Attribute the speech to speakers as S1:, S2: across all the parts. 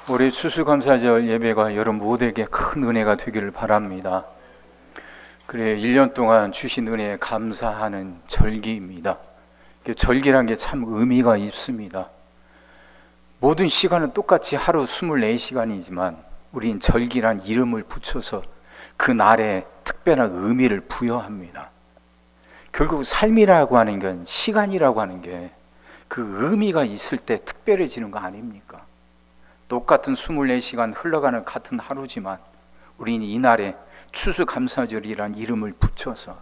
S1: 올해 추수감사절 예배가 여러분 모두에게 큰 은혜가 되기를 바랍니다. 그래 1년 동안 주신 은혜에 감사하는 절기입니다. 절기란 게 참 의미가 있습니다. 모든 시간은 똑같이 하루 24시간이지만 우린 절기란 이름을 붙여서 그 날에 특별한 의미를 부여합니다. 결국 삶이라고 하는 건, 시간이라고 하는 게 그 의미가 있을 때 특별해지는 거 아닙니까? 똑같은 24시간 흘러가는 같은 하루지만 우리는 이날에 추수감사절이란 이름을 붙여서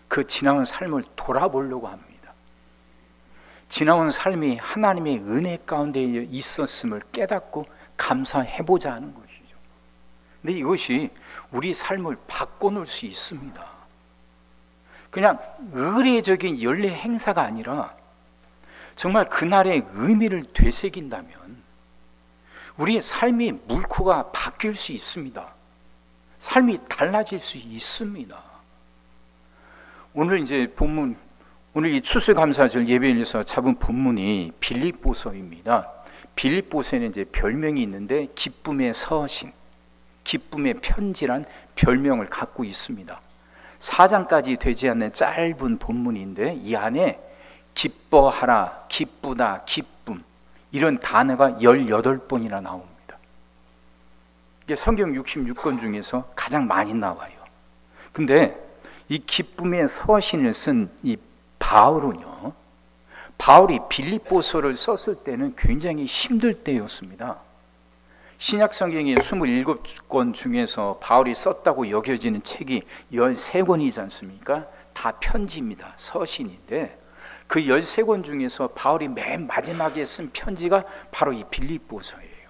S1: 그 지나온 삶을 돌아보려고 합니다. 지나온 삶이 하나님의 은혜 가운데 있었음을 깨닫고 감사해보자 하는 것이죠. 근데 이것이 우리 삶을 바꿔놓을 수 있습니다. 그냥 의례적인 연례 행사가 아니라 정말 그날의 의미를 되새긴다면 우리의 삶의 물꼬가 바뀔 수 있습니다. 삶이 달라질 수 있습니다. 오늘 이제 본문, 오늘 이 추수감사절 예배에서 잡은 본문이 빌립보서입니다. 빌립보서에는 이제 별명이 있는데 기쁨의 서신, 기쁨의 편지란 별명을 갖고 있습니다. 4장까지 되지 않는 짧은 본문인데 이 안에 기뻐하라, 기쁘다, 기쁨 이런 단어가 18번이나 나옵니다. 이게 성경 66권 중에서 가장 많이 나와요. 근데 이 기쁨의 서신을 쓴 이 바울은요, 바울이 빌립보서를 썼을 때는 굉장히 힘들 때였습니다. 신약 성경의 27권 중에서 바울이 썼다고 여겨지는 책이 13권이지 않습니까? 다 편지입니다. 서신인데 그 13권 중에서 바울이 맨 마지막에 쓴 편지가 바로 이 빌립보서예요.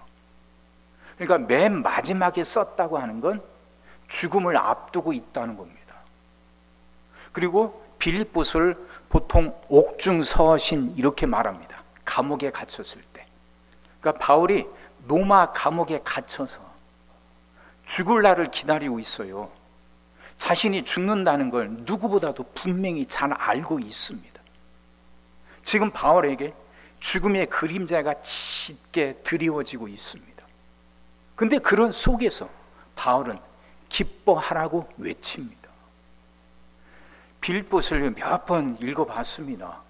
S1: 그러니까 맨 마지막에 썼다고 하는 건 죽음을 앞두고 있다는 겁니다. 그리고 빌립보서를 보통 옥중서신 이렇게 말합니다. 감옥에 갇혔을 때. 그러니까 바울이 로마 감옥에 갇혀서 죽을 날을 기다리고 있어요. 자신이 죽는다는 걸 누구보다도 분명히 잘 알고 있습니다. 지금 바울에게 죽음의 그림자가 짙게 드리워지고 있습니다. 근데 그런 속에서 바울은 기뻐하라고 외칩니다. 빌립보서를 몇 번 읽어봤습니다.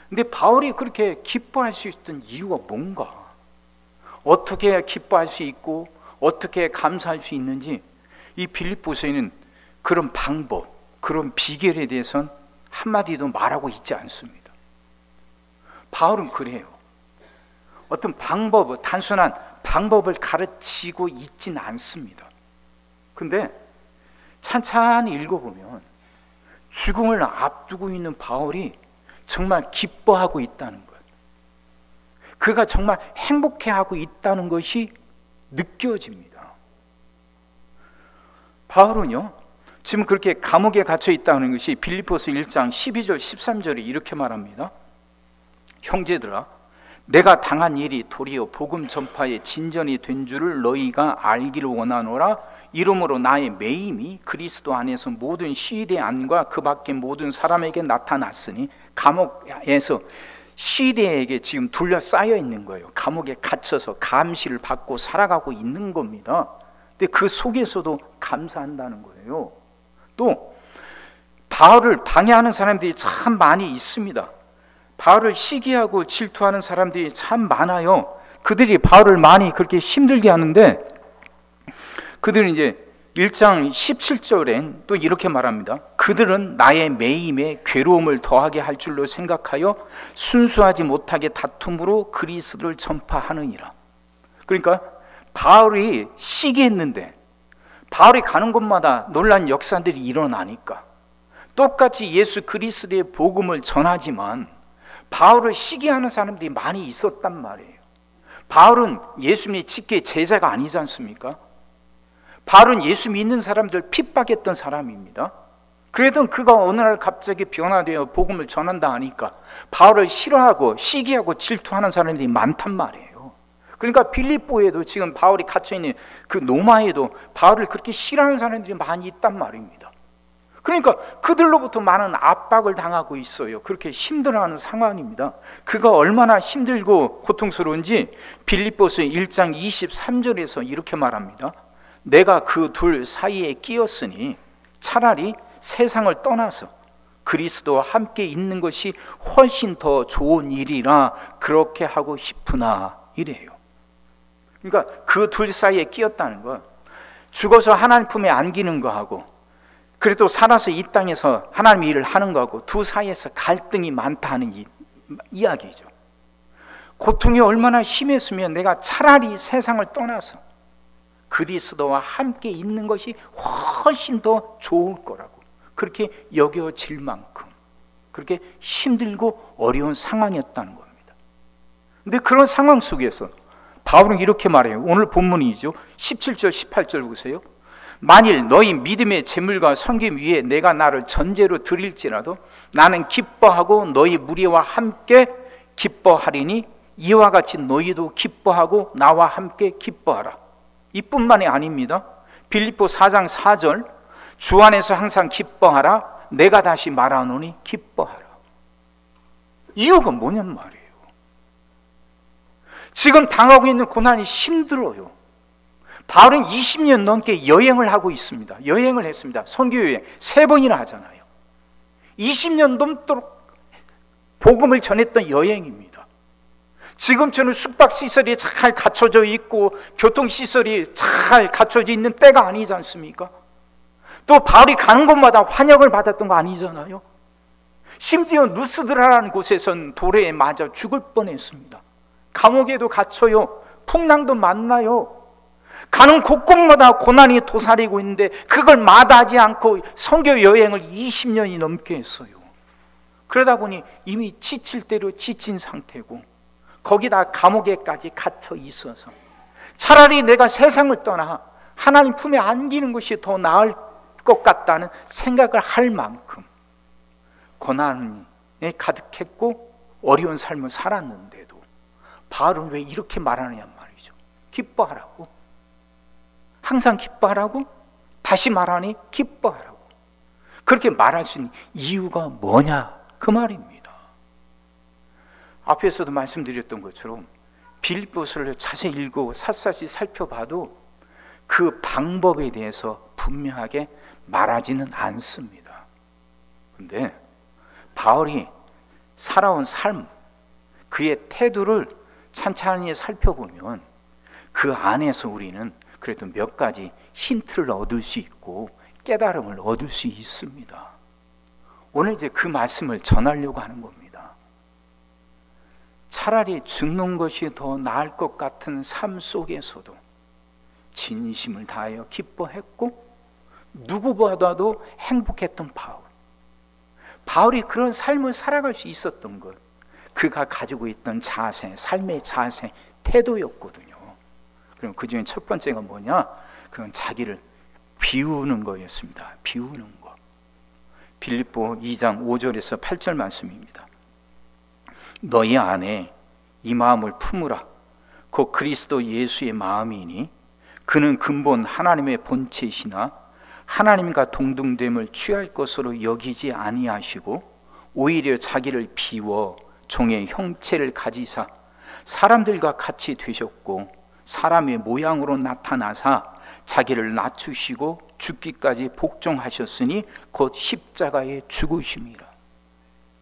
S1: 근데 바울이 그렇게 기뻐할 수 있던 이유가 뭔가? 어떻게 기뻐할 수 있고 어떻게 감사할 수 있는지 이 빌립보서에는 그런 방법, 그런 비결에 대해서는 한마디도 말하고 있지 않습니다. 바울은 그래요. 어떤 방법, 단순한 방법을 가르치고 있진 않습니다. 근데 찬찬히 읽어보면 죽음을 앞두고 있는 바울이 정말 기뻐하고 있다는 것, 그가 정말 행복해하고 있다는 것이 느껴집니다. 바울은요, 지금 그렇게 감옥에 갇혀 있다는 것이 빌립보서 1장 12절 13절에 이렇게 말합니다. 형제들아, 내가 당한 일이 도리어 복음 전파의 진전이 된 줄을 너희가 알기를 원하노라. 이러므로 나의 매임이 그리스도 안에서 모든 시대 안과 그 밖의 모든 사람에게 나타났으니, 감옥에서 시대에게 지금 둘러싸여 있는 거예요. 감옥에 갇혀서 감시를 받고 살아가고 있는 겁니다. 근데 그 속에서도 감사한다는 거예요. 또 바울을 방해하는 사람들이 참 많이 있습니다. 바울을 시기하고 질투하는 사람들이 참 많아요. 그들이 바울을 많이 그렇게 힘들게 하는데, 그들은 이제 1장 17절엔 또 이렇게 말합니다. 그들은 나의 매임에 괴로움을 더하게 할 줄로 생각하여 순수하지 못하게 다툼으로 그리스도를 전파하느니라. 그러니까 바울이 시기했는데 바울이 가는 곳마다 놀란 역사들이 일어나니까 똑같이 예수 그리스도의 복음을 전하지만 바울을 시기하는 사람들이 많이 있었단 말이에요. 바울은 예수님의 직계 제자가 아니지 않습니까? 바울은 예수 믿는 사람들 핍박했던 사람입니다. 그래도 그가 어느 날 갑자기 변화되어 복음을 전한다 하니까 바울을 싫어하고 시기하고 질투하는 사람들이 많단 말이에요. 그러니까 빌립보에도 지금 바울이 갇혀있는 그 로마에도 바울을 그렇게 싫어하는 사람들이 많이 있단 말입니다. 그러니까 그들로부터 많은 압박을 당하고 있어요. 그렇게 힘들어하는 상황입니다. 그가 얼마나 힘들고 고통스러운지 빌립보서 1장 23절에서 이렇게 말합니다. 내가 그 둘 사이에 끼었으니 차라리 세상을 떠나서 그리스도와 함께 있는 것이 훨씬 더 좋은 일이라 그렇게 하고 싶으나 이래요. 그러니까 그 둘 사이에 끼었다는 건 죽어서 하나님 품에 안기는 거하고 그래도 살아서 이 땅에서 하나님의 일을 하는 거하고 두 사이에서 갈등이 많다는 이야기죠. 고통이 얼마나 심했으면 내가 차라리 세상을 떠나서 그리스도와 함께 있는 것이 훨씬 더 좋을 거라고 그렇게 여겨질 만큼 그렇게 힘들고 어려운 상황이었다는 겁니다. 근데 그런 상황 속에서 바울은 이렇게 말해요. 오늘 본문이죠. 17절 18절 보세요. 만일 너희 믿음의 재물과 섬김 위에 내가 나를 전제로 드릴지라도 나는 기뻐하고 너희 무리와 함께 기뻐하리니 이와 같이 너희도 기뻐하고 나와 함께 기뻐하라. 이뿐만이 아닙니다. 빌립보 4장 4절 주 안에서 항상 기뻐하라. 내가 다시 말하노니 기뻐하라. 이유가 뭐냔 말이에요. 지금 당하고 있는 고난이 힘들어요. 바울은 20년 넘게 여행을 하고 있습니다. 여행을 했습니다. 선교여행 3번이나 하잖아요. 20년 넘도록 복음을 전했던 여행입니다. 지금처럼 숙박시설이 잘 갖춰져 있고 교통시설이 잘 갖춰져 있는 때가 아니지 않습니까? 또 바울이 가는 곳마다 환영을 받았던 거 아니잖아요. 심지어 누스드라라는 곳에선 도래에 맞아 죽을 뻔했습니다. 감옥에도 갇혀요. 풍랑도 만나요. 가는 곳곳마다 고난이 도사리고 있는데 그걸 마다하지 않고 선교 여행을 20년이 넘게 했어요. 그러다 보니 이미 지칠 대로 지친 상태고 거기다 감옥에까지 갇혀 있어서 차라리 내가 세상을 떠나 하나님 품에 안기는 것이 더 나을 것 같다는 생각을 할 만큼 고난에 가득했고 어려운 삶을 살았는데도 바울은 왜 이렇게 말하느냐 말이죠. 기뻐하라고. 항상 기뻐하라고. 다시 말하니 기뻐하라고. 그렇게 말할 수 있는 이유가 뭐냐 그 말입니다. 앞에서도 말씀드렸던 것처럼 빌립보서를 자세히 읽고 샅샅이 살펴봐도 그 방법에 대해서 분명하게 말하지는 않습니다. 그런데 바울이 살아온 삶, 그의 태도를 찬찬히 살펴보면 그 안에서 우리는 그래도 몇 가지 힌트를 얻을 수 있고 깨달음을 얻을 수 있습니다. 오늘 이제 그 말씀을 전하려고 하는 겁니다. 차라리 죽는 것이 더 나을 것 같은 삶 속에서도 진심을 다하여 기뻐했고 누구보다도 행복했던 바울. 바울이 그런 삶을 살아갈 수 있었던 것, 그가 가지고 있던 자세, 삶의 자세, 태도였거든요. 그럼 그 중에 첫 번째가 뭐냐? 그건 자기를 비우는 거였습니다. 비우는 거. 빌립보 2장 5절에서 8절 말씀입니다. 너희 안에 이 마음을 품으라. 곧 그리스도 예수의 마음이니 그는 근본 하나님의 본체이시나 하나님과 동등됨을 취할 것으로 여기지 아니하시고 오히려 자기를 비워 종의 형체를 가지사 사람들과 같이 되셨고 사람의 모양으로 나타나사 자기를 낮추시고 죽기까지 복종하셨으니 곧 십자가에 죽으심이라.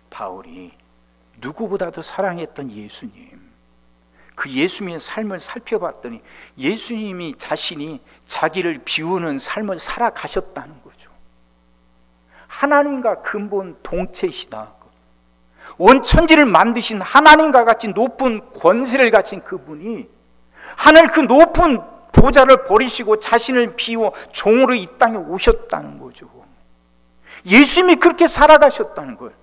S1: 바울이 누구보다도 사랑했던 예수님, 그 예수님의 삶을 살펴봤더니 예수님이 자신이 자기를 비우는 삶을 살아가셨다는 거죠. 하나님과 근본 동체시다. 온 천지를 만드신 하나님과 같이 높은 권세를 가진 그분이 하늘 그 높은 보좌를 버리시고 자신을 비워 종으로 이 땅에 오셨다는 거죠. 예수님이 그렇게 살아가셨다는 걸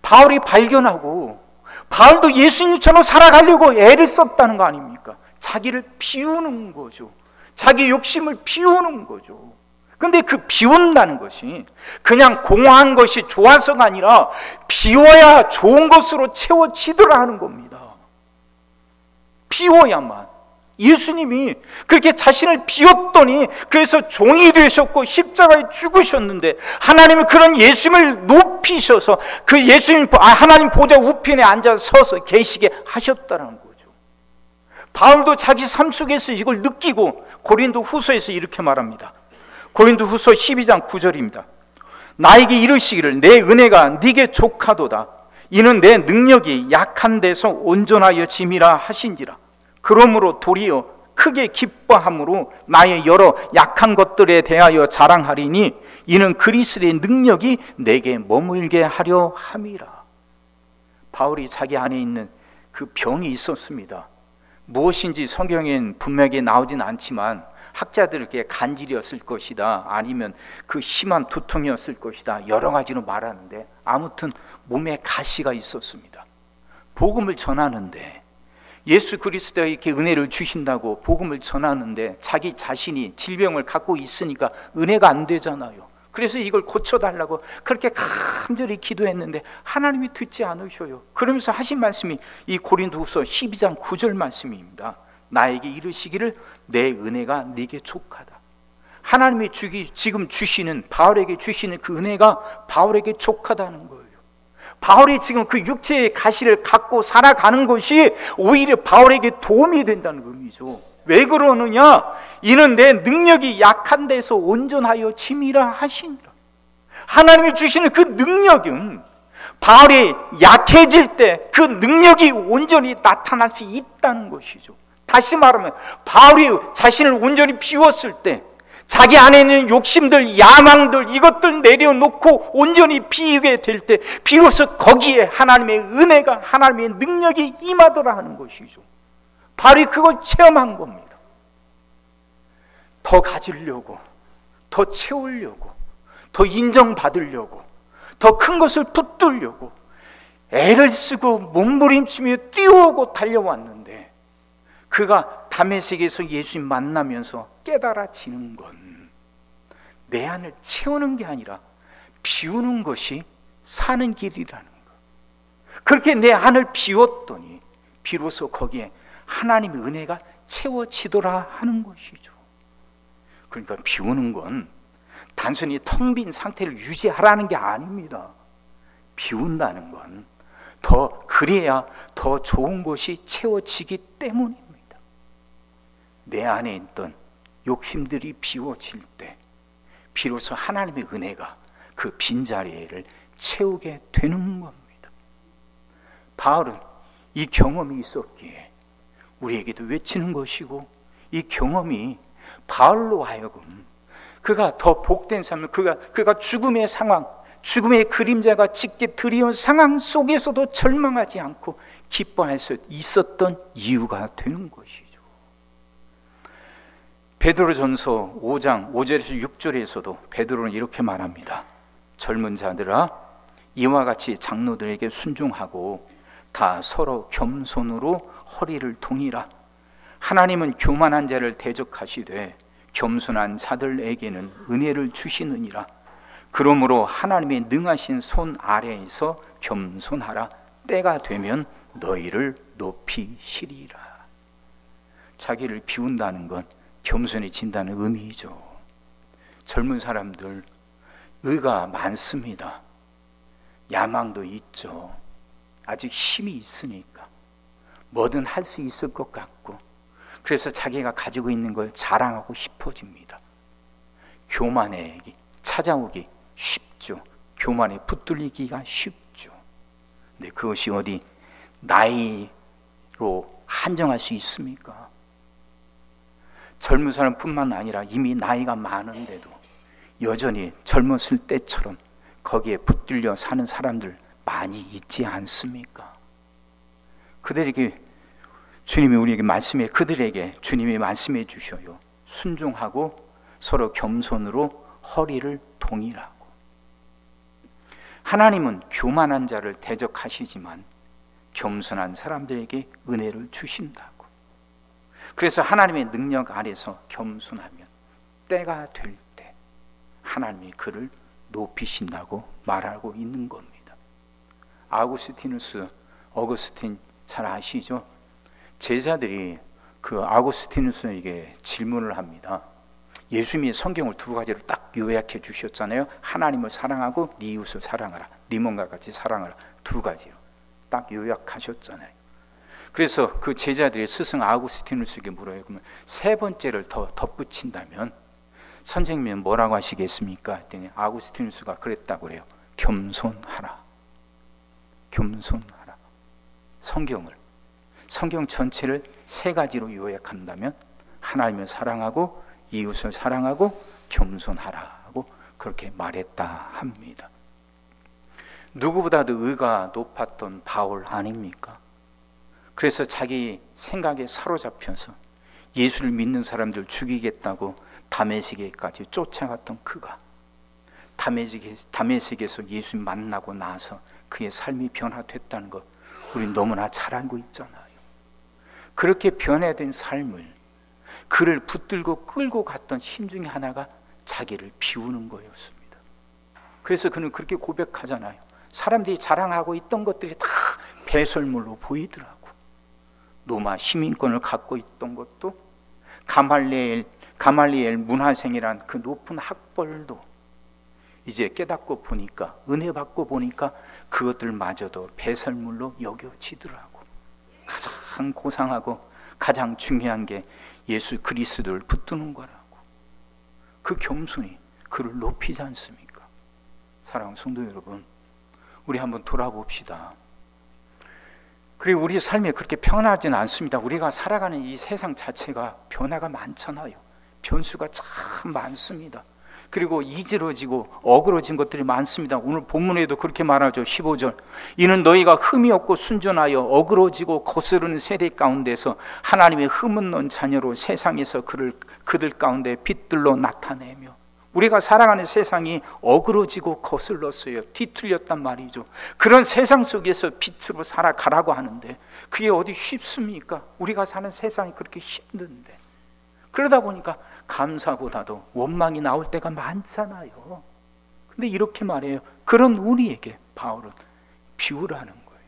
S1: 바울이 발견하고 바울도 예수님처럼 살아가려고 애를 썼다는 거 아닙니까? 자기를 비우는 거죠. 자기 욕심을 비우는 거죠. 근데 그 비운다는 것이 그냥 공허한 것이 좋아서가 아니라 비워야 좋은 것으로 채워지더라 하는 겁니다. 비워야만 예수님이 그렇게 자신을 비웠더니 그래서 종이 되셨고 십자가에 죽으셨는데, 하나님이 그런 예수님을 높이셔서 그 예수님 하나님 보좌 우편에 앉아 서서 계시게 하셨다는 거죠. 바울도 자기 삶 속에서 이걸 느끼고 고린도 후서에서 이렇게 말합니다. 고린도 후서 12장 9절입니다. 나에게 이르시기를 내 은혜가 네게 족하도다. 이는 내 능력이 약한 데서 온전하여 짐이라 하신지라. 그러므로 도리어 크게 기뻐함으로 나의 여러 약한 것들에 대하여 자랑하리니 이는 그리스도의 능력이 내게 머물게 하려 함이라. 바울이 자기 안에 있는 그 병이 있었습니다. 무엇인지 성경엔 분명히 나오진 않지만 학자들에게 간질이었을 것이다, 아니면 그 심한 두통이었을 것이다, 여러 가지로 말하는데 아무튼 몸에 가시가 있었습니다. 복음을 전하는데, 예수 그리스도가 이렇게 은혜를 주신다고 복음을 전하는데 자기 자신이 질병을 갖고 있으니까 은혜가 안 되잖아요. 그래서 이걸 고쳐달라고 그렇게 간절히 기도했는데 하나님이 듣지 않으셔요. 그러면서 하신 말씀이 이 고린도후서 12장 9절 말씀입니다. 나에게 이르시기를 내 은혜가 네게 족하다. 하나님이 지금 주시는, 바울에게 주시는 그 은혜가 바울에게 족하다는 거예요. 바울이 지금 그 육체의 가시를 갖고 살아가는 것이 오히려 바울에게 도움이 된다는 의미죠. 왜 그러느냐? 이는 내 능력이 약한 데서 온전하여 짐이라 하시니라. 하나님이 주시는 그 능력은 바울이 약해질 때 그 능력이 온전히 나타날 수 있다는 것이죠. 다시 말하면 바울이 자신을 온전히 비웠을 때 자기 안에 있는 욕심들, 야망들, 이것들 내려놓고 온전히 비우게 될 때 비로소 거기에 하나님의 은혜가, 하나님의 능력이 임하더라 하는 것이죠. 바울이 그걸 체험한 겁니다. 더 가지려고, 더 채우려고, 더 인정받으려고, 더 큰 것을 붙들려고 애를 쓰고 몸부림치며 뛰어오고 달려왔는데, 그가 다메섹에서 예수님 만나면서 깨달아지는 건 내 안을 채우는 게 아니라 비우는 것이 사는 길이라는 것. 그렇게 내 안을 비웠더니 비로소 거기에 하나님의 은혜가 채워지더라 하는 것이죠. 그러니까 비우는 건 단순히 텅 빈 상태를 유지하라는 게 아닙니다. 비운다는 건 그래야 더 좋은 것이 채워지기 때문입니다. 내 안에 있던 욕심들이 비워질 때 비로소 하나님의 은혜가 그 빈자리를 채우게 되는 겁니다. 바울은 이 경험이 있었기에 우리에게도 외치는 것이고, 이 경험이 바울로 하여금 그가 더 복된 삶을, 그가 죽음의 상황, 죽음의 그림자가 짙게 드리운 상황 속에서도 절망하지 않고 기뻐할 수 있었던 이유가 되는 것이죠. 베드로전서 5장 5절에서 6절에서도 베드로는 이렇게 말합니다. 젊은 자들아, 이와 같이 장로들에게 순종하고 다 서로 겸손으로 허리를 동이라. 하나님은 교만한 자를 대적하시되 겸손한 자들에게는 은혜를 주시느니라. 그러므로 하나님의 능하신 손 아래에서 겸손하라. 때가 되면 너희를 높이시리라. 자기를 비운다는 건 겸손해진다는 의미이죠. 젊은 사람들 의가 많습니다. 야망도 있죠. 아직 힘이 있으니까 뭐든 할 수 있을 것 같고, 그래서 자기가 가지고 있는 걸 자랑하고 싶어집니다. 교만에 찾아오기 쉽죠. 교만에 붙들리기가 쉽죠. 근데 그것이 어디 나이로 한정할 수 있습니까? 젊은 사람뿐만 아니라 이미 나이가 많은데도 여전히 젊었을 때처럼 거기에 붙들려 사는 사람들 많이 있지 않습니까? 그들에게 주님이 우리에게 그들에게 주님이 말씀해 주셔요. 순종하고 서로 겸손으로 허리를 동이라고. 하나님은 교만한 자를 대적하시지만 겸손한 사람들에게 은혜를 주신다고. 그래서 하나님의 능력 아래서 겸손하면 때가 될 때 하나님이 그를 높이신다고 말하고 있는 겁니다. 어거스틴 잘 아시죠? 제자들이 그 아우구스티누스에게 질문을 합니다. 예수님이 성경을 두 가지로 딱 요약해 주셨잖아요. 하나님을 사랑하고 네 이웃을 사랑하라, 네 몸과 같이 사랑하라, 두 가지로 딱 요약하셨잖아요. 그래서 그 제자들이 스승 아우구스티누스에게 물어요. 그러면 세 번째를 더 덧붙인다면 선생님은 뭐라고 하시겠습니까? 했더니 아우구스티누스가 그랬다고 그래요. 겸손하라. 겸손하라. 성경 전체를 세 가지로 요약한다면 하나님을 사랑하고 이웃을 사랑하고 겸손하라고 그렇게 말했다 합니다. 누구보다도 의가 높았던 바울 아닙니까? 그래서 자기 생각에 사로잡혀서 예수를 믿는 사람들 죽이겠다고 다메섹에까지 쫓아갔던 그가 다메섹에서 예수 만나고 나서 그의 삶이 변화됐다는 것 우린 너무나 잘 알고 있잖아요. 그렇게 변화된 삶을 그를 붙들고 끌고 갔던 힘 중에 하나가 자기를 비우는 거였습니다. 그래서 그는 그렇게 고백하잖아요. 사람들이 자랑하고 있던 것들이 다 배설물로 보이더라고. 로마 시민권을 갖고 있던 것도 가말리엘 문화생이란 그 높은 학벌도 이제 깨닫고 보니까, 은혜 받고 보니까 그것들마저도 배설물로 여겨지더라고. 가장 고상하고 가장 중요한 게 예수 그리스도를 붙드는 거라고. 그 겸손이 그를 높이지 않습니까? 사랑하는 성도 여러분, 우리 한번 돌아봅시다. 그리고 우리 삶이 그렇게 평안하지는 않습니다. 우리가 살아가는 이 세상 자체가 변화가 많잖아요. 변수가 참 많습니다. 그리고 이지러지고 어그러진 것들이 많습니다. 오늘 본문에도 그렇게 말하죠. 15절, 이는 너희가 흠이 없고 순전하여 어그러지고 거스르는 세대 가운데서 하나님의 흠은 넣은 자녀로 세상에서 그들 가운데 빛들로 나타내며. 우리가 살아가는 세상이 어그러지고 거슬렀어요. 뒤틀렸단 말이죠. 그런 세상 속에서 빛으로 살아가라고 하는데 그게 어디 쉽습니까? 우리가 사는 세상이 그렇게 힘든데. 그러다 보니까 감사보다도 원망이 나올 때가 많잖아요. 근데 이렇게 말해요. 그런 우리에게 바울은 비우라는 거예요.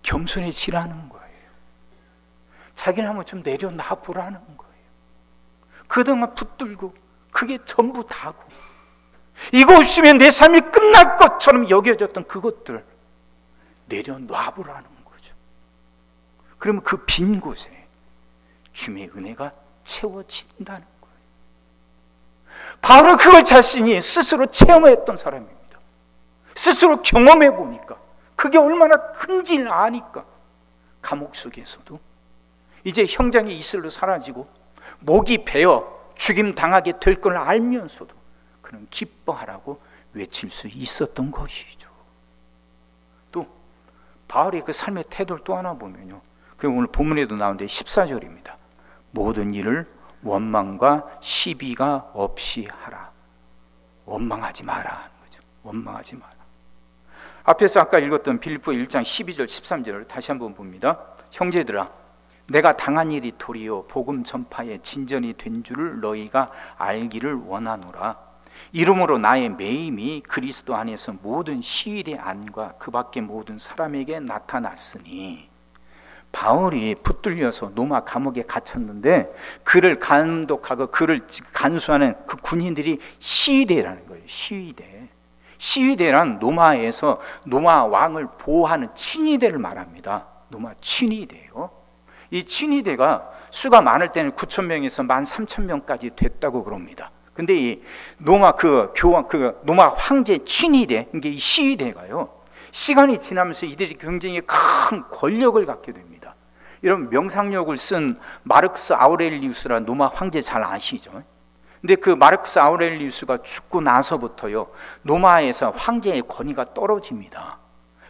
S1: 겸손해지라는 거예요. 자기를 한번 좀 내려놔보라는 거예요. 그동안 붙들고 그게 전부 다고 이거 없으면 내 삶이 끝날 것처럼 여겨졌던 그것들 내려놔보라는 거죠. 그러면 그 빈 곳에 주님의 은혜가 채워진다는 거예요. 바울은 그걸 자신이 스스로 체험했던 사람입니다. 스스로 경험해 보니까 그게 얼마나 큰지를 아니까 감옥 속에서도 이제 형장이 이슬로 사라지고 목이 베어 죽임 당하게 될 걸 알면서도 그는 기뻐하라고 외칠 수 있었던 것이죠. 또 바울의 그 삶의 태도를 또 하나 보면요, 그 오늘 본문에도 나오는데 14절입니다. 모든 일을 원망과 시비가 없이 하라. 원망하지 마라 하는 거죠. 원망하지 마라. 앞에서 아까 읽었던 빌립보 1장 12절 13절을 다시 한번 봅니다. 형제들아, 내가 당한 일이 도리어 복음 전파에 진전이 된 줄을 너희가 알기를 원하노라. 이러므로 나의 매임이 그리스도 안에서 모든 시일의 안과 그 밖의 모든 사람에게 나타났으니. 바울이 붙들려서 로마 감옥에 갇혔는데 그를 감독하고 그를 간수하는 그 군인들이 시위대라는 거예요. 시위대란 로마에서 로마 왕을 보호하는 친위대를 말합니다. 로마 친위대요. 이 친위대가 수가 많을 때는 9,000명에서 13,000명까지 됐다고 그럽니다. 근데 이 로마 로마 황제 친위대, 이게 이 시위대가요, 시간이 지나면서 이들이 굉장히 큰 권력을 갖게 됩니다. 이런 명상력을 쓴 마르쿠스 아우렐리우스라는 로마 황제 잘 아시죠? 근데 그 마르쿠스 아우렐리우스가 죽고 나서부터요, 로마에서 황제의 권위가 떨어집니다.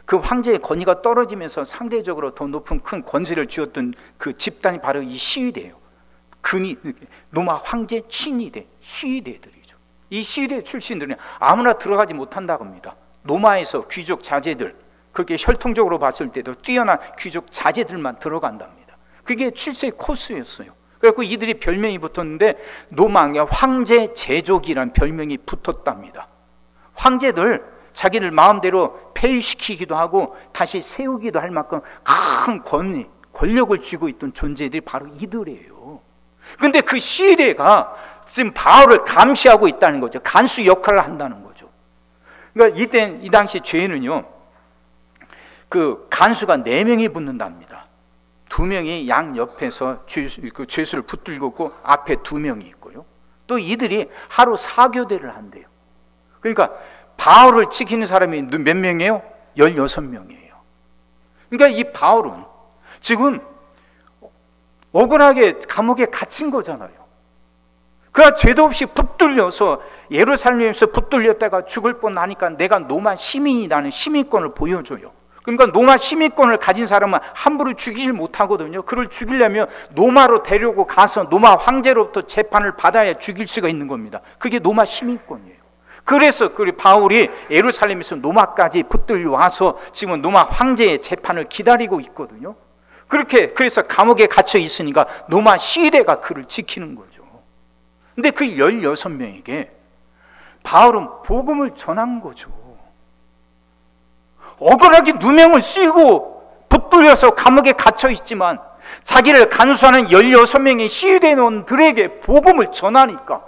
S1: 그 황제의 권위가 떨어지면서 상대적으로 더 높은 큰 권세를 쥐었던 그 집단이 바로 이 시위대예요. 로마 황제 친위대, 시위대들이죠. 이 시위대 출신들은 아무나 들어가지 못한다고 합니다. 로마에서 귀족 자제들, 그렇게 혈통적으로 봤을 때도 뛰어난 귀족 자제들만 들어간답니다. 그게 출세 코스였어요. 그래서 이들이 별명이 붙었는데 로마의 황제 제족이라는 별명이 붙었답니다. 황제들 자기를 마음대로 폐위시키기도 하고 다시 세우기도 할 만큼 큰 권력을 쥐고 있던 존재들이 바로 이들이에요. 근데 그 시대가 지금 바울을 감시하고 있다는 거죠. 간수 역할을 한다는 거죠. 그러니까 이 당시 죄는요, 그 간수가 4명이 붙는답니다. 2명이 양 옆에서 죄수를 붙들고 있고 앞에 2명이 있고요. 또 이들이 하루 4교대를 한대요. 그러니까 바울을 지키는 사람이 몇 명이에요? 16명이에요. 그러니까 이 바울은 지금 억울하게 감옥에 갇힌 거잖아요. 그가 죄도 없이 붙들려서 예루살렘에서 붙들렸다가 죽을 뻔하니까 내가 로마 시민이라는 시민권을 보여줘요. 그러니까 로마 시민권을 가진 사람은 함부로 죽이질 못하거든요. 그를 죽이려면 로마로 데려고 가서 로마 황제로부터 재판을 받아야 죽일 수가 있는 겁니다. 그게 로마 시민권이에요. 그래서 바울이 예루살렘에서 로마까지 붙들려 와서 지금 로마 황제의 재판을 기다리고 있거든요. 그래서 감옥에 갇혀 있으니까 로마 시대가 그를 지키는 거죠. 근데 그 16명에게 바울은 복음을 전한 거죠. 억울하게 누명을 쓰고 붙들려서 감옥에 갇혀 있지만 자기를 간수하는 16명의 시위대원들에게 복음을 전하니까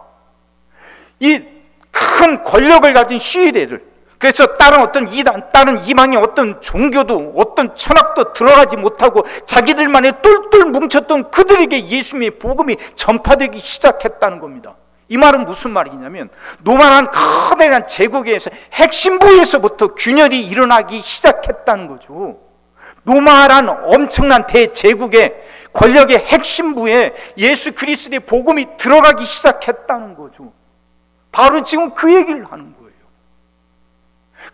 S1: 이 큰 권력을 가진 시위대들, 그래서 다른 어떤 이단, 다른 이방의 어떤 종교도 어떤 철학도 들어가지 못하고 자기들만의 똘똘 뭉쳤던 그들에게 예수님의 복음이 전파되기 시작했다는 겁니다. 이 말은 무슨 말이냐면 로마란 커다란 제국에서 핵심부에서부터 균열이 일어나기 시작했다는 거죠. 로마란 엄청난 대제국의 권력의 핵심부에 예수 그리스도의 복음이 들어가기 시작했다는 거죠. 바로 지금 그 얘기를 하는 거예요.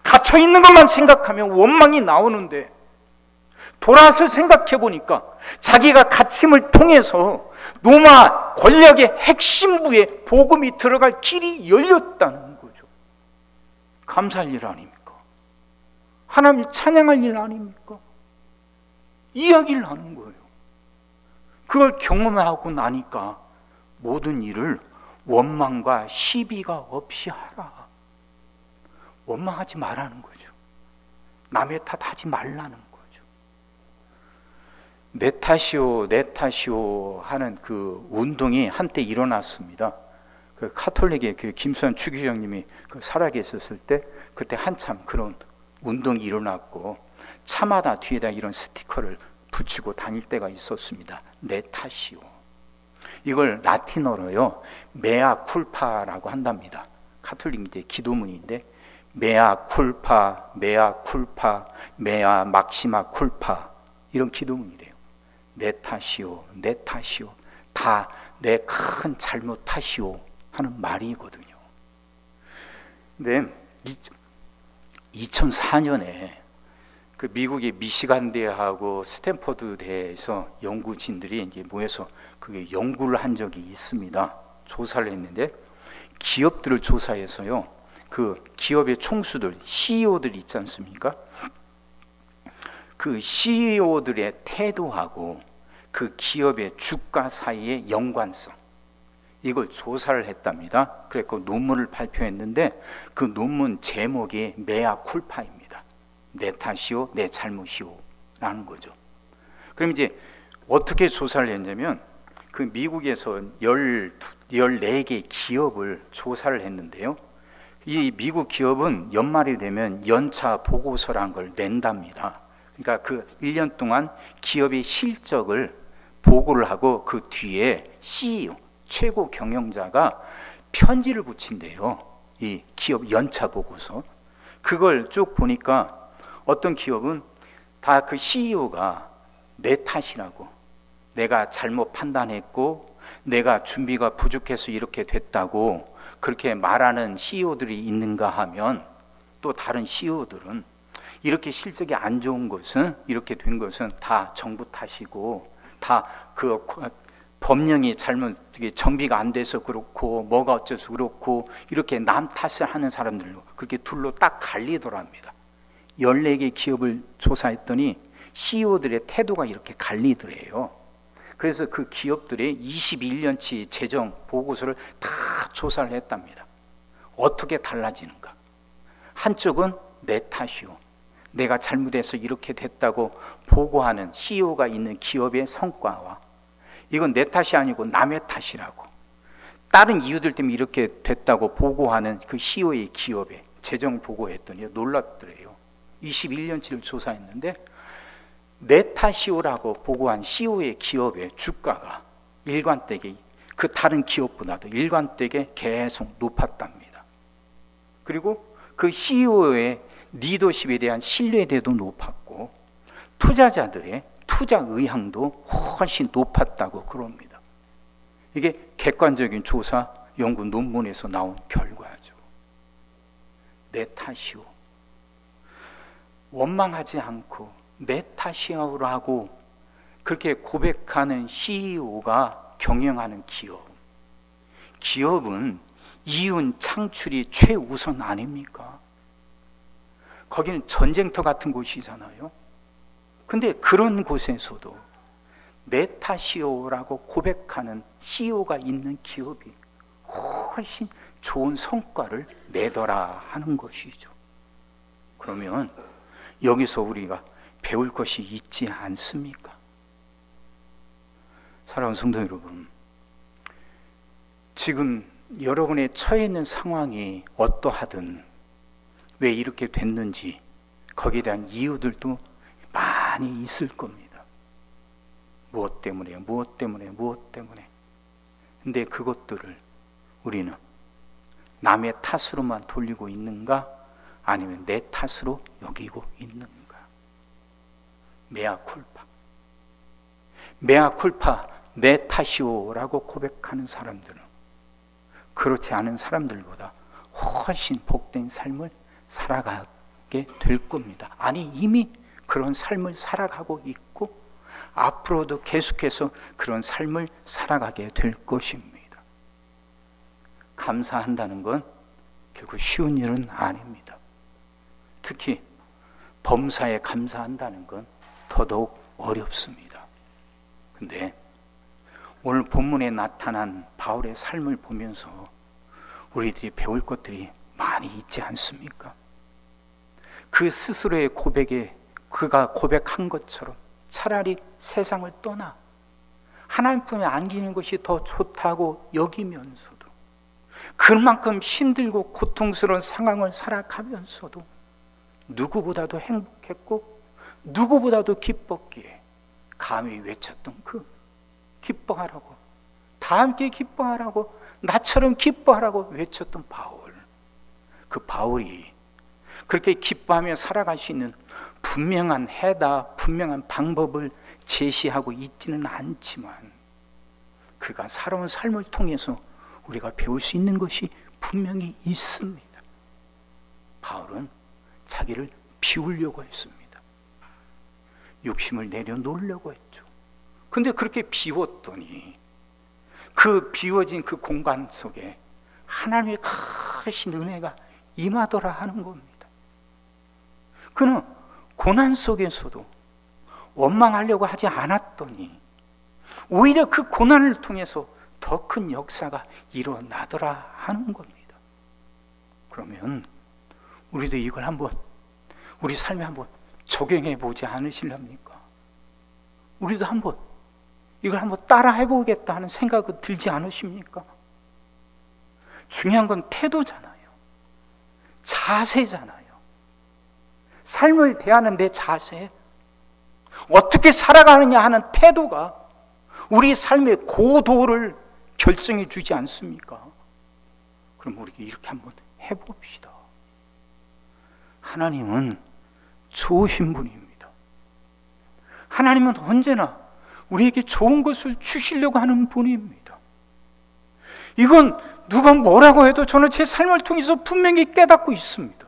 S1: 갇혀있는 것만 생각하면 원망이 나오는데 돌아서 생각해 보니까 자기가 갇힘을 통해서 로마 권력의 핵심부에 복음이 들어갈 길이 열렸다는 거죠. 감사할 일 아닙니까? 하나님을 찬양할 일 아닙니까? 이야기를 하는 거예요. 그걸 경험하고 나니까 모든 일을 원망과 시비가 없이 하라. 원망하지 말라는 거죠. 남의 탓하지 말라는 거죠. 내 탓이오, 내 탓이오 하는 그 운동이 한때 일어났습니다. 그 카톨릭의 그 김수환 추기경님이 그 살아계셨을 때 그때 한참 그런 운동이 일어났고 차마다 뒤에다 이런 스티커를 붙이고 다닐 때가 있었습니다. 내 탓이오. 이걸 라틴어로요 메아 쿨파라고 한답니다. 카톨릭 이제 기도문인데 메아 쿨파, 메아 쿨파, 메아 막시마 쿨파 이런 기도문이래요. 내 탓이오, 내 탓이오, 다 내 큰 잘못 탓이오 하는 말이거든요. 근데 2004년에 그 미국의 미시간 대하고 스탠퍼드 대에서 연구진들이 이제 모여서 그게 연구를 한 적이 있습니다. 조사를 했는데 기업들을 조사해서요. 그 기업의 총수들, CEO들 있지 않습니까? 그 CEO들의 태도하고 그 기업의 주가 사이의 연관성 이걸 조사를 했답니다. 그래서 논문을 발표했는데 그 논문 제목이 메아 쿨파입니다. 내 탓이오, 내 잘못이오 라는 거죠. 그럼 이제 어떻게 조사를 했냐면 그 미국에서 14개 기업을 조사를 했는데요. 이 미국 기업은 연말이 되면 연차 보고서라는 걸 낸답니다. 그러니까 그 1년 동안 기업의 실적을 보고를 하고 그 뒤에 CEO, 최고 경영자가 편지를 붙인대요. 이 기업 연차 보고서. 그걸 쭉 보니까 어떤 기업은 다 그 CEO가 내 탓이라고, 내가 잘못 판단했고 내가 준비가 부족해서 이렇게 됐다고 그렇게 말하는 CEO들이 있는가 하면 또 다른 CEO들은 이렇게 실적이 안 좋은 것은, 이렇게 된 것은 다 정부 탓이고 다 그 법령이 잘못 정비가 안 돼서 그렇고 뭐가 어째서 그렇고 이렇게 남 탓을 하는 사람들로 그렇게 둘로 딱 갈리더랍니다. 14개 기업을 조사했더니 CEO들의 태도가 이렇게 갈리더래요. 그래서 그 기업들의 21년치 재정 보고서를 다 조사를 했답니다. 어떻게 달라지는가? 한쪽은 내 탓이오, 내가 잘못해서 이렇게 됐다고 보고하는 CEO가 있는 기업의 성과와, 이건 내 탓이 아니고 남의 탓이라고, 다른 이유들 때문에 이렇게 됐다고 보고하는 그 CEO의 기업에 재정 보고했더니 놀랐더래요. 21년치를 조사했는데 내 탓이오라고 보고한 CEO의 기업의 주가가 일관되게 그 다른 기업보다도 일관되게 계속 높았답니다. 그리고 그 CEO의 리더십에 대한 신뢰도도 높았고 투자자들의 투자 의향도 훨씬 높았다고 그럽니다. 이게 객관적인 조사 연구 논문에서 나온 결과죠. 내 탓이오. 원망하지 않고 내 탓이오라고 그렇게 고백하는 CEO가 경영하는 기업. 기업은 이윤 창출이 최우선 아닙니까? 거기는 전쟁터 같은 곳이잖아요. 근데 그런 곳에서도 내 탓이오라고 고백하는 CEO가 있는 기업이 훨씬 좋은 성과를 내더라 하는 것이죠. 그러면 여기서 우리가 배울 것이 있지 않습니까? 사랑하는 성도 여러분, 지금 여러분의 처해 있는 상황이 어떠하든 왜 이렇게 됐는지 거기에 대한 이유들도 많이 있을 겁니다. 무엇 때문에. 근데 그것들을 우리는 남의 탓으로만 돌리고 있는가, 아니면 내 탓으로 여기고 있는가? 메아쿨파, 내 탓이오라고 고백하는 사람들은 그렇지 않은 사람들보다 훨씬 복된 삶을 살아가게 될 겁니다. 아니, 이미 그런 삶을 살아가고 있고 앞으로도 계속해서 그런 삶을 살아가게 될 것입니다. 감사한다는 건 결국 쉬운 일은 아닙니다. 특히 범사에 감사한다는 건 더더욱 어렵습니다. 근데 오늘 본문에 나타난 바울의 삶을 보면서 우리들이 배울 것들이 많이 있지 않습니까? 그 스스로의 고백에 그가 고백한 것처럼 차라리 세상을 떠나 하나님 품에 안기는 것이 더 좋다고 여기면서도, 그만큼 힘들고 고통스러운 상황을 살아가면서도 누구보다도 행복했고 누구보다도 기뻤기에 감히 외쳤던 그 기뻐하라고, 다 함께 기뻐하라고, 나처럼 기뻐하라고 외쳤던 바울. 그 바울이 그렇게 기뻐하며 살아갈 수 있는 분명한 해답, 분명한 방법을 제시하고 있지는 않지만 그가 살아온 삶을 통해서 우리가 배울 수 있는 것이 분명히 있습니다. 바울은 자기를 비우려고 했습니다. 욕심을 내려놓으려고 했죠. 근데 그렇게 비웠더니 그 비워진 그 공간 속에 하나님의 크신 은혜가 임하더라 하는 겁니다. 그는 고난 속에서도 원망하려고 하지 않았더니 오히려 그 고난을 통해서 더 큰 역사가 일어나더라 하는 겁니다. 그러면 우리도 이걸 한번 우리 삶에 한번 적용해 보지 않으실랍니까? 우리도 한번 이걸 한번 따라 해보겠다 하는 생각은 들지 않으십니까? 중요한 건 태도잖아요. 자세잖아요. 삶을 대하는 내 자세, 어떻게 살아가느냐 하는 태도가 우리 삶의 고도를 결정해 주지 않습니까? 그럼 우리 이렇게 한번 해봅시다. 하나님은 좋으신 분입니다. 하나님은 언제나 우리에게 좋은 것을 주시려고 하는 분입니다. 이건 누가 뭐라고 해도 저는 제 삶을 통해서 분명히 깨닫고 있습니다.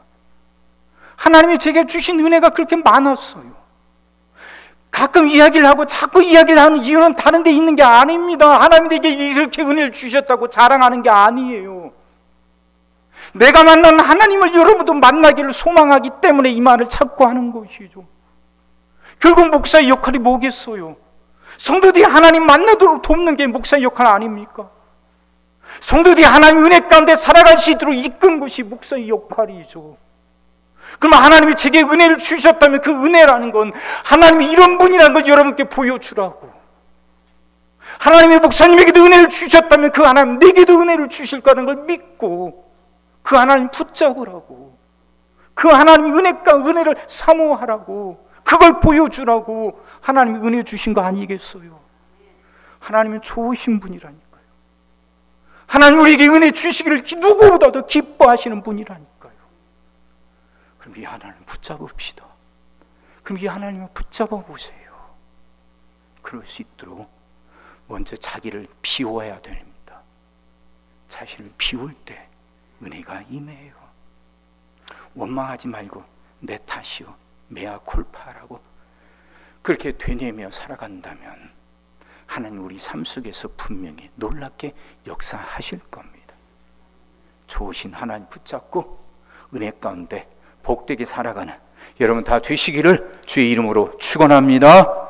S1: 하나님이 제게 주신 은혜가 그렇게 많았어요. 가끔 이야기를 하고 자꾸 이야기를 하는 이유는 다른 데 있는 게 아닙니다. 하나님에게 이렇게 은혜를 주셨다고 자랑하는 게 아니에요. 내가 만난 하나님을 여러분도 만나기를 소망하기 때문에 이 말을 찾고 하는 것이죠. 결국 목사의 역할이 뭐겠어요? 성도들이 하나님 만나도록 돕는 게 목사의 역할 아닙니까? 성도들이 하나님 은혜 가운데 살아갈 수 있도록 이끈 것이 목사의 역할이죠. 그러면 하나님이 제게 은혜를 주셨다면 그 은혜라는 건 하나님이 이런 분이라는 걸 여러분께 보여주라고. 하나님이 목사님에게도 은혜를 주셨다면 그 하나님 내게도 은혜를 주실 거라는 걸 믿고 그 하나님 붙잡으라고. 그 하나님이 은혜를 사모하라고. 그걸 보여주라고 하나님이 은혜 주신 거 아니겠어요? 하나님은 좋으신 분이라니까요. 하나님 우리에게 은혜 주시기를 누구보다도 기뻐하시는 분이라니까요. 그럼 이 하나님 붙잡읍시다. 그럼 이 하나님을 붙잡아 보세요. 그럴 수 있도록 먼저 자기를 비워야 됩니다. 자신을 비울 때 은혜가 임해요. 원망하지 말고 내 탓이요 메아 콜파라고 그렇게 되뇌며 살아간다면 하나님 우리 삶 속에서 분명히 놀랍게 역사하실 겁니다. 좋으신 하나님 붙잡고 은혜 가운데 복되게 살아가는 여러분 다 되시기를 주의 이름으로 축원합니다.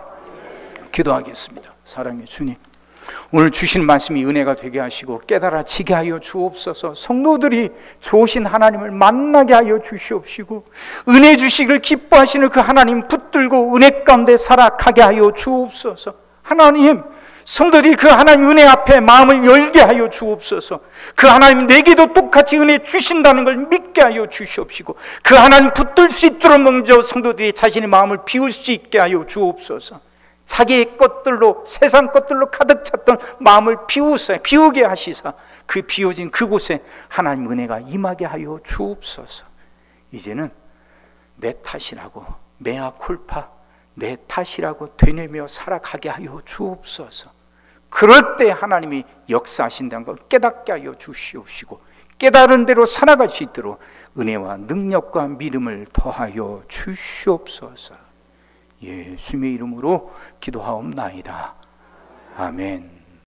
S1: 기도하겠습니다. 사랑의 주님, 오늘 주신 말씀이 은혜가 되게 하시고 깨달아지게 하여 주옵소서. 성도들이 좋으신 하나님을 만나게 하여 주시옵시고 은혜 주시기를 기뻐하시는 그 하나님 붙들고 은혜 가운데 살아가게 하여 주옵소서. 하나님, 성도들이 그 하나님 은혜 앞에 마음을 열게 하여 주옵소서. 그 하나님 내게도 똑같이 은혜 주신다는 걸 믿게 하여 주시옵시고 그 하나님 붙들 수 있도록 먼저 성도들이 자신의 마음을 비울 수 있게 하여 주옵소서. 자기의 것들로 세상 것들로 가득 찼던 마음을 비우게 하시사 그 비워진 그곳에 하나님 은혜가 임하게 하여 주옵소서. 이제는 내 탓이라고 메아 콜파 내 탓이라고 되뇌며 살아가게 하여 주옵소서. 그럴 때 하나님이 역사하신다는 걸 깨닫게 하여 주시옵시고 깨달은 대로 살아갈 수 있도록 은혜와 능력과 믿음을 더하여 주시옵소서. 예수님의 이름으로 기도하옵나이다. 아멘.